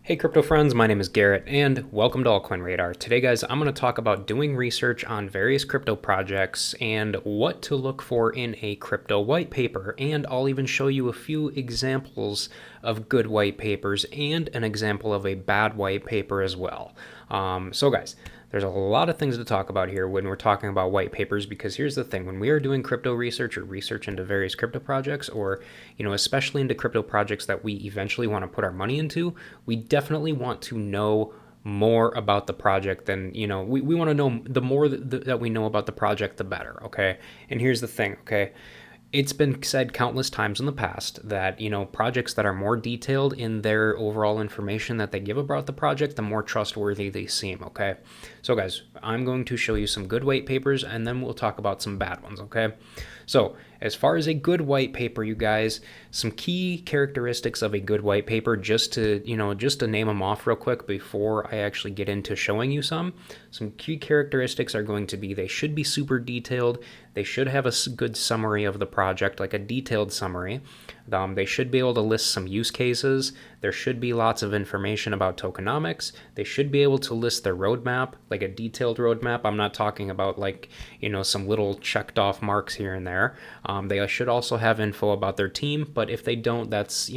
Hey crypto friends, my name is Garrett and welcome to Altcoin Radar. Today guys, I'm going to talk about doing research on various crypto projects and what to look for in a crypto white paper, and I'll even show you a few examples of good white papers and an example of a bad white paper as well. So guys, there's a lot of things to talk about here when we're talking about white papers, because here's the thing: when we are doing crypto research or research into various crypto projects, or especially into crypto projects that we eventually want to put our money into, we definitely want to know more about the project than we want to know. The more that we know about the project, the better. Okay, and here's the thing. Okay, it's been said countless times in the past that projects that are more detailed in their overall information that they give about the project, the more trustworthy they seem. Okay, so guys, I'm going to show you some good white papers and then we'll talk about some bad ones. Okay, so as far as a good white paper, you guys, some key characteristics of a good white paper, just to name them off real quick before I actually get into showing you some key characteristics are going to be: they should be super detailed. They should have a good summary of the project, like a detailed summary. They should be able to list some use cases. There should be lots of information about tokenomics. They should be able to list their roadmap, like a detailed roadmap. I'm not talking about some little checked off marks here and there. They should also have info about their team, but if they don't, that's,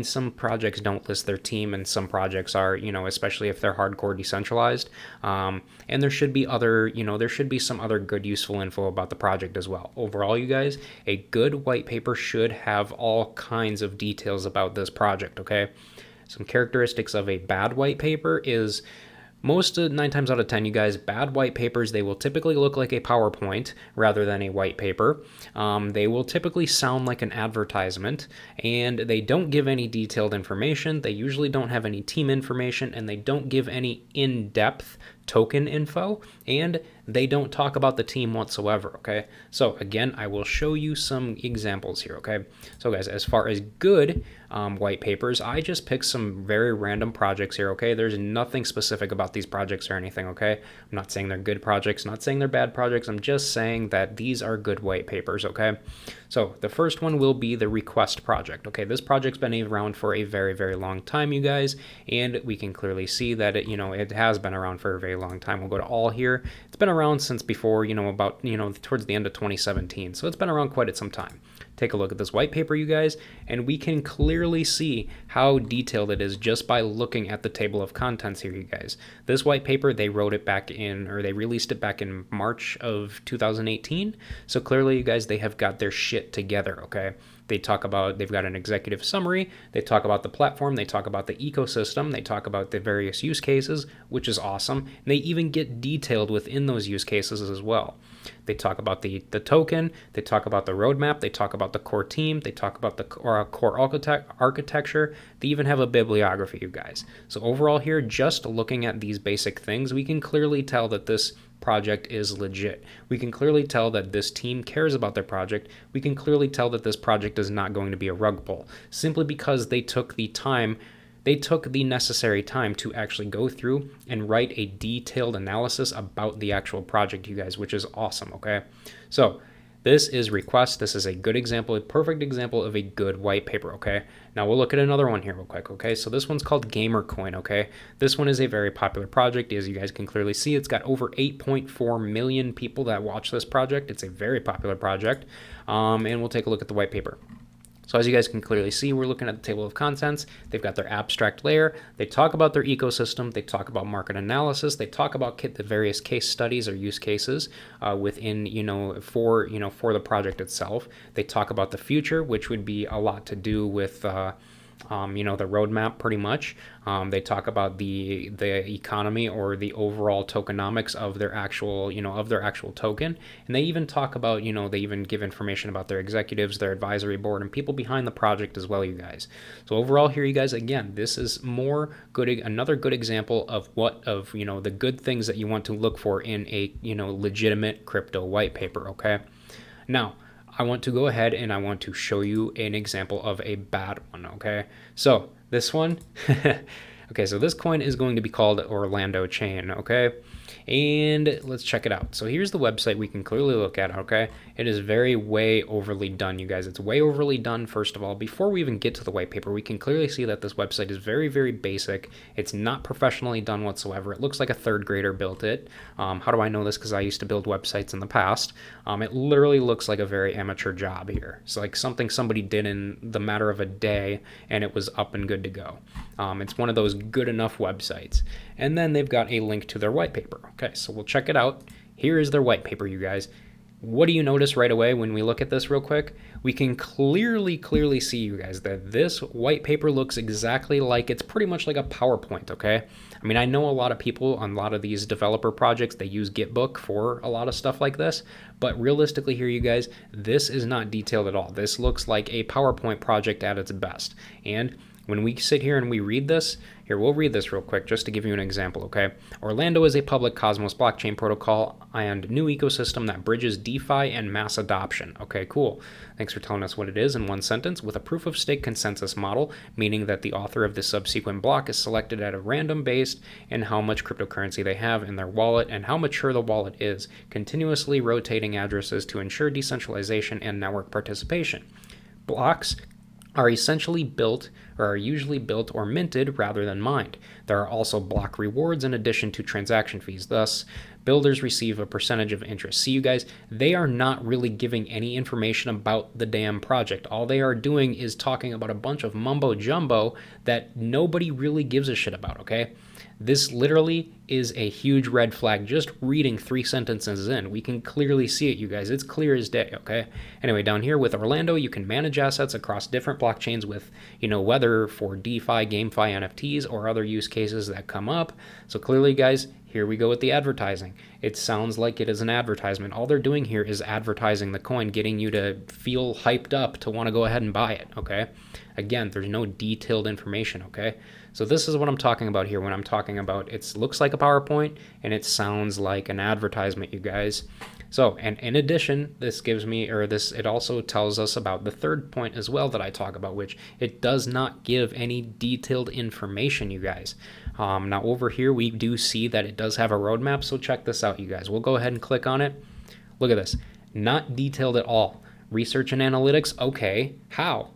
some projects don't list their team and some projects are, especially if they're hardcore decentralized. And there should be some other good useful info about the project as well. Overall, you guys, a good white paper should have all kinds of details about this project. Okay, some characteristics of a bad white paper is, most 9 times out of 10, you guys, bad white papers, they will typically look like a PowerPoint rather than a white paper. They will typically sound like an advertisement, and they don't give any detailed information. They usually don't have any team information, and they don't give any in-depth token info, and they don't talk about the team whatsoever. Okay, so again, I will show you some examples here. Okay, so guys, as far as good white papers, I just picked some very random projects here. Okay, there's nothing specific about these projects or anything. Okay, I'm not saying they're good projects, not saying they're bad projects. I'm just saying that these are good white papers. Okay, so the first one will be the Request project. Okay, this project's been around for a very, very long time, you guys, and we can clearly see that it has been around for a very long time. We'll go to all here. It's been around since before, about towards the end of 2017, so it's been around quite some time. Take a look at this white paper, you guys, and we can clearly see how detailed it is just by looking at the table of contents here, you guys. This white paper, they released it back in March of 2018. So clearly, you guys, they have got their shit together. Okay, they've got an executive summary. They talk about the platform. They talk about the ecosystem. They talk about the various use cases, which is awesome. And they even get detailed within those use cases as well. They talk about the token. They talk about the roadmap. They talk about the core team. They talk about the core architecture. They even have a bibliography, you guys. So overall here, just looking at these basic things, we can clearly tell that this project is legit. We can clearly tell that this team cares about their project. We can clearly tell that this project is not going to be a rug pull, simply because they took the necessary time to actually go through and write a detailed analysis about the actual project, you guys, which is awesome. Okay, so this is Request. This is a good example, a perfect example of a good white paper. Okay, now we'll look at another one here real quick. Okay, so this one's called Gamercoin. Okay, this one is a very popular project. As you guys can clearly see, it's got over 8.4 million people that watch this project. It's a very popular project, and we'll take a look at the white paper. So as you guys can clearly see, we're looking at the table of contents. They've got their abstract layer. They talk about their ecosystem. They talk about market analysis. They talk about the various case studies or use cases within, for the project itself. They talk about the future, which would be a lot to do with the roadmap, pretty much. They talk about the economy or the overall tokenomics of their actual token, and they even talk about they even give information about their executives, their advisory board, and people behind the project as well, you guys. So overall here, you guys, again, this is another good example of the good things that you want to look for in a legitimate crypto white paper. Okay, now I want to go ahead and I want to show you an example of a bad one. Okay, so this one Okay, so this coin is going to be called Orlando Chain, okay? And let's check it out. So here's the website we can clearly look at, okay? It is way overly done, you guys. It's way overly done, first of all. Before we even get to the white paper, we can clearly see that this website is very basic. It's not professionally done whatsoever. It looks like a third grader built it. How do I know this? Because I used to build websites in the past. It literally looks like a very amateur job here. It's like something somebody did in the matter of a day, and it was up and good to go. It's one of those good enough websites. And then they've got a link to their white paper. Okay, so we'll check it out. Here is their white paper, you guys. What do you notice right away when we look at this real quick? We can clearly see, you guys, that this white paper looks exactly like, it's pretty much like a PowerPoint, okay? I mean, I know a lot of people on a lot of these developer projects, they use Gitbook for a lot of stuff like this, but realistically here, you guys, this is not detailed at all. This looks like a PowerPoint project at its best. And when we sit here and we read this, here, we'll read this real quick just to give you an example, okay? Orlando is a public Cosmos blockchain protocol and new ecosystem that bridges DeFi and mass adoption. Okay, cool. Thanks for telling us what it is in one sentence. With a proof of stake consensus model, meaning that the author of the subsequent block is selected at a random based in how much cryptocurrency they have in their wallet and how mature the wallet is, continuously rotating addresses to ensure decentralization and network participation. Blocks are essentially built or are usually built or minted rather than mined. There are also block rewards in addition to transaction fees. Thus, builders receive a percentage of interest. See, you guys, they are not really giving any information about the damn project. All they are doing is talking about a bunch of mumbo jumbo that nobody really gives a shit about, okay? This literally is a huge red flag. Just reading 3 sentences in, we can clearly see it, you guys. It's clear as day, okay? Anyway, down here with Orlando, you can manage assets across different blockchains with, whether for DeFi, GameFi, NFTs, or other use cases that come up. So clearly, guys, here we go with the advertising. It sounds like it is an advertisement. All they're doing here is advertising the coin, getting you to feel hyped up to want to go ahead and buy it, okay? Again, there's no detailed information, okay? So this is what I'm talking about here when I'm talking about it looks like a PowerPoint and it sounds like an advertisement, you guys. So, and in addition, it also tells us about the third point as well that I talk about, which it does not give any detailed information, you guys. Now over here, we do see that it does have a roadmap, so check this out, you guys. We'll go ahead and click on it. Look at this. Not detailed at all. Research and analytics, okay. How?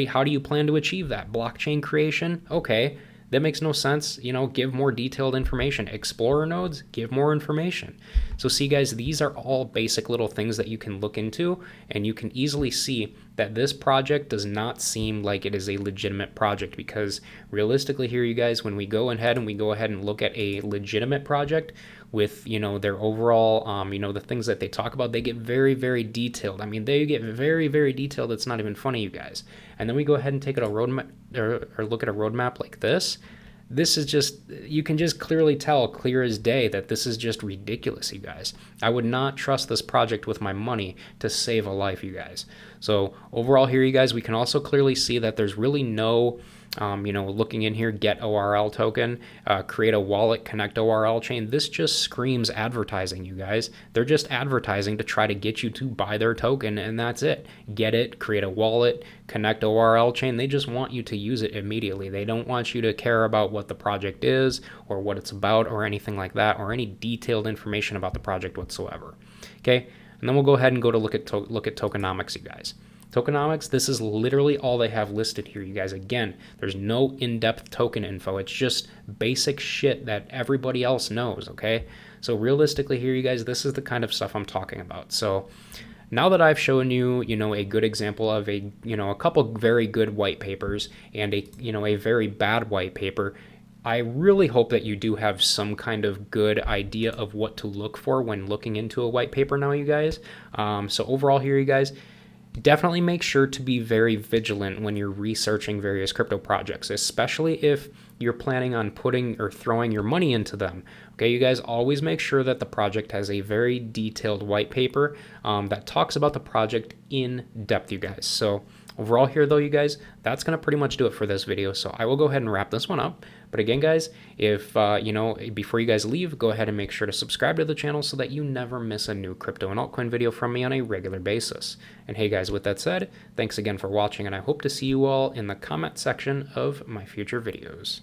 How do you plan to achieve that? Blockchain creation? Okay. That makes no sense. Give more detailed information. Explorer nodes, give more information. So see, guys, these are all basic little things that you can look into, and you can easily see that this project does not seem like it is a legitimate project, because realistically here, you guys, when we go ahead and look at a legitimate project with, their overall, the things that they talk about, they get very detailed. I mean, they get very detailed. It's not even funny, you guys. And then we go ahead and take a roadmap or look at a roadmap like this. This is just, you can just clearly tell, clear as day, that this is just ridiculous, you guys. I would not trust this project with my money to save a life, you guys. So overall here, you guys, we can also clearly see that there's really no, looking in here, get ORL token, create a wallet, connect ORL chain. This just screams advertising, you guys. They're just advertising to try to get you to buy their token, and that's it. Get it, create a wallet, connect ORL chain. They just want you to use it immediately. They don't want you to care about what the project is or what it's about or anything like that, or any detailed information about the project whatsoever. Okay, and then we'll go ahead and go to look at tokenomics, you guys. Tokenomics, this is literally all they have listed here, you guys. Again, there's no in-depth token info. It's just basic shit that everybody else knows, okay? So realistically here, you guys, this is the kind of stuff I'm talking about. So now that I've shown you, a good example of a couple very good white papers and a very bad white paper, I really hope that you do have some kind of good idea of what to look for when looking into a white paper now, you guys. So overall here, you guys, definitely make sure to be very vigilant when you're researching various crypto projects, especially if you're planning on putting or throwing your money into them. Okay, you guys, always make sure that the project has a very detailed white paper that talks about the project in depth, you guys. So overall here, though, you guys, that's going to pretty much do it for this video. So I will go ahead and wrap this one up. But again, guys, if, before you guys leave, go ahead and make sure to subscribe to the channel so that you never miss a new crypto and altcoin video from me on a regular basis. And hey, guys, with that said, thanks again for watching, and I hope to see you all in the comment section of my future videos.